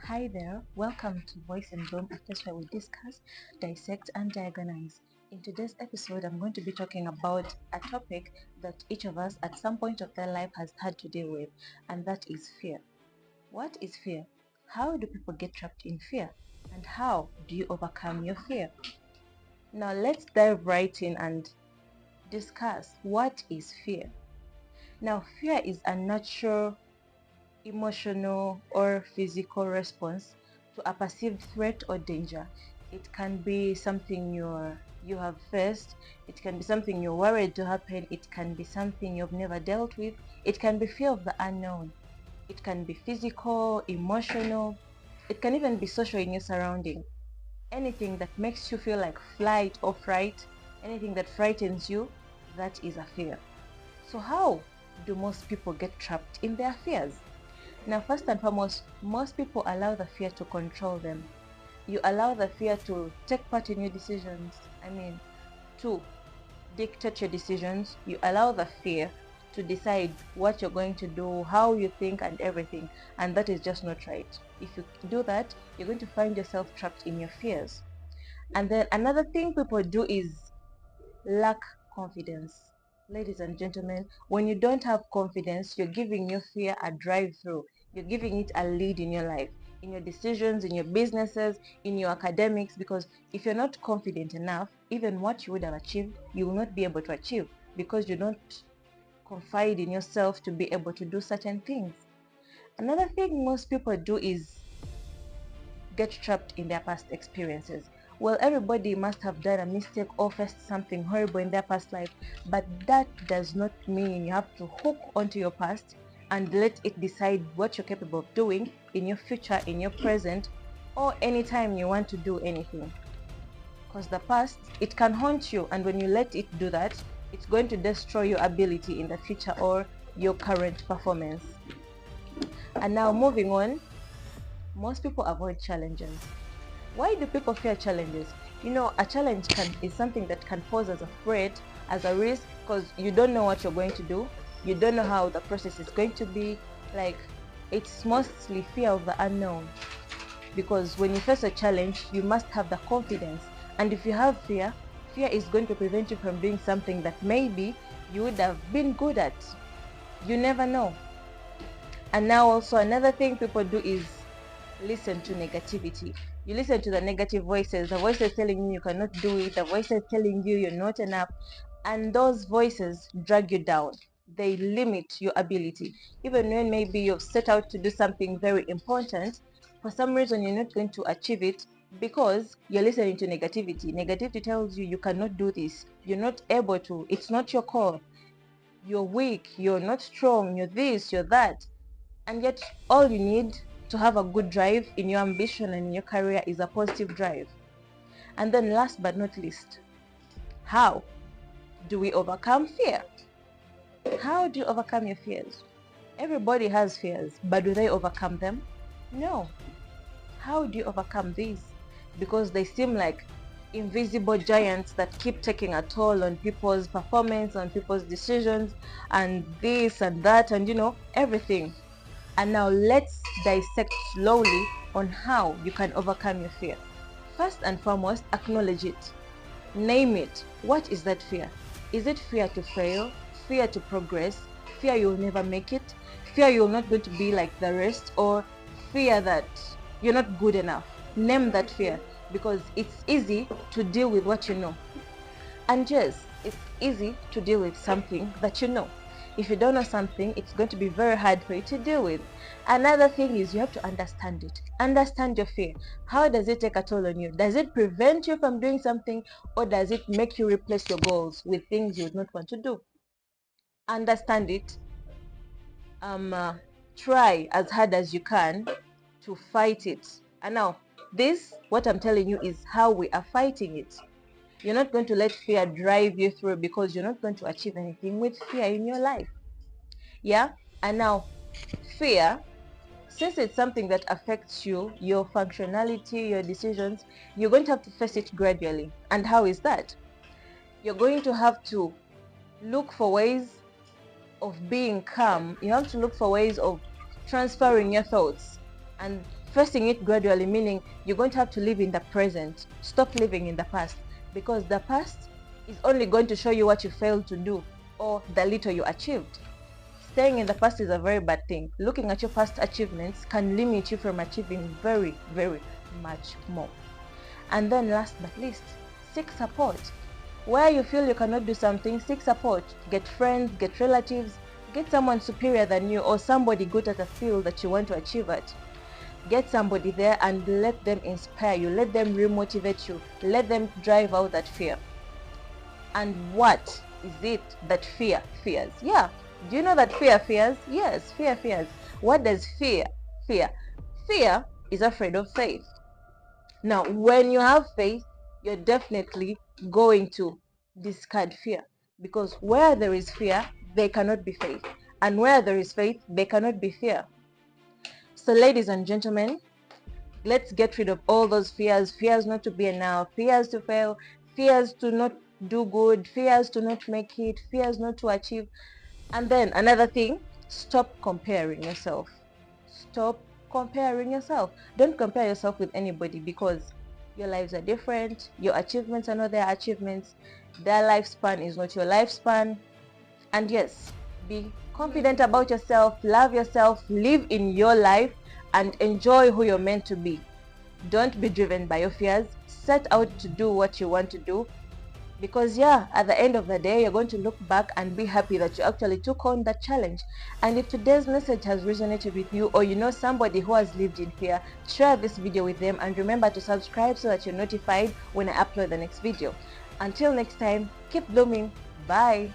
Hi there, welcome to Voice and Bloom, a place where we discuss, dissect, and diagnose. In today's episode, I'm going to be talking about a topic that each of us at some point of their life has had to deal with, and that is fear. What is fear? How do people get trapped in fear? And how do you overcome your fear? Now let's dive right in and discuss what is fear. Now, fear is a natural emotional or physical response to a perceived threat or danger. It can be something you have faced, it can be something you're worried to happen, it can be something you've never dealt with, it can be fear of the unknown, it can be physical, emotional, it can even be social in your surrounding. Anything that makes you feel like flight or fright, anything that frightens you, that is a fear. So how do most people get trapped in their fears? Now, first and foremost, most people allow the fear to control them. You allow the fear to take part in your decisions. To dictate your decisions. You allow the fear to decide what you're going to do, how you think, and everything. And that is just not right. If you do that, you're going to find yourself trapped in your fears. And then another thing people do is lack confidence. Ladies and gentlemen, when you don't have confidence, you're giving your fear a drive-through. You're giving it a lead in your life, in your decisions, in your businesses, in your academics, because if you're not confident enough, even what you would have achieved, you will not be able to achieve because you don't confide in yourself to be able to do certain things. Another thing most people do is get trapped in their past experiences. Well, everybody must have done a mistake or faced something horrible in their past life, but that does not mean you have to hook onto your past and let it decide what you're capable of doing in your future, in your present, or anytime you want to do anything. Because the past, it can haunt you, and when you let it do that, it's going to destroy your ability in the future or your current performance. And now moving on, most people avoid challenges. Why do people fear challenges? A challenge is something that can pose as a threat, as a risk, because you don't know what you're going to do. You don't know how the process is going to be. It's mostly fear of the unknown. Because when you face a challenge, you must have the confidence. And if you have fear, fear is going to prevent you from doing something that maybe you would have been good at. You never know. And now also another thing people do is listen to negativity. You listen to the negative voices, the voices telling you you cannot do it, the voices telling you you're not enough, and those voices drag you down. They limit your ability. Even when maybe you've set out to do something very important, for some reason you're not going to achieve it because you're listening to negativity. Negativity tells you you cannot do this, you're not able to, it's not your call, you're weak, you're not strong, you're this, you're that. And yet all you need to have a good drive in your ambition and in your career is a positive drive. And then last but not least, how do we overcome fear? How do you overcome your fears? Everybody has fears, but do they overcome them? No. How do you overcome these? Because they seem like invisible giants that keep taking a toll on people's performance, on people's decisions, and this and that, and everything. And now let's dissect slowly on how you can overcome your fear. First and foremost, acknowledge it. Name it. What is that fear? Is it fear to fail? Fear to progress? Fear you'll never make it? Fear you're not going to be like the rest? Or fear that you're not good enough? Name that fear, because it's easy to deal with what you know. And yes, it's easy to deal with something that you know. If you don't know something, it's going to be very hard for you to deal with. Another thing is you have to understand it. Understand your fear. How does it take a toll on you? Does it prevent you from doing something, or does it make you replace your goals with things you would not want to do? Understand it. Try as hard as you can to fight it. And now, what I'm telling you is how we are fighting it. You're not going to let fear drive you through, because you're not going to achieve anything with fear in your life. Yeah? And now, fear, since it's something that affects you, your functionality, your decisions, you're going to have to face it gradually. And how is that? You're going to have to look for ways of being calm. You have to look for ways of transferring your thoughts and Facing it gradually, meaning you're going to have to live in the present. Stop living in the past, because the past is only going to show you what you failed to do or the little you achieved. Staying in the past is a very bad thing. Looking at your past achievements can limit you from achieving very, very much more. And then last but least, seek support. Where you feel you cannot do something, seek support. Get friends, get relatives, get someone superior than you or somebody good at a field that you want to achieve at. Get somebody there and let them inspire you, let them remotivate you, let them drive out that fear. And what is it that fear fears? Yeah, do you know that fear fears? Yes, fear fears. What does fear fear? Fear is afraid of faith. Now, when you have faith, you're definitely going to discard fear, because where there is fear, there cannot be faith. And where there is faith, there cannot be fear. So ladies and gentlemen, let's get rid of all those fears. Fears not to be enough, fears to fail, fears to not do good, fears to not make it, fears not to achieve. And then another thing, stop comparing yourself. Stop comparing yourself. Don't compare yourself with anybody, because your lives are different. Your achievements are not their achievements. Their lifespan is not your lifespan. And yes, be confident about yourself, love yourself, live in your life, and enjoy who you're meant to be. Don't be driven by your fears. Set out to do what you want to do, because yeah, at the end of the day, you're going to look back and be happy that you actually took on that challenge. And if today's message has resonated with you, or you know somebody who has lived in fear, share this video with them, and remember to subscribe so that you're notified when I upload the next video. Until next time, keep blooming. Bye.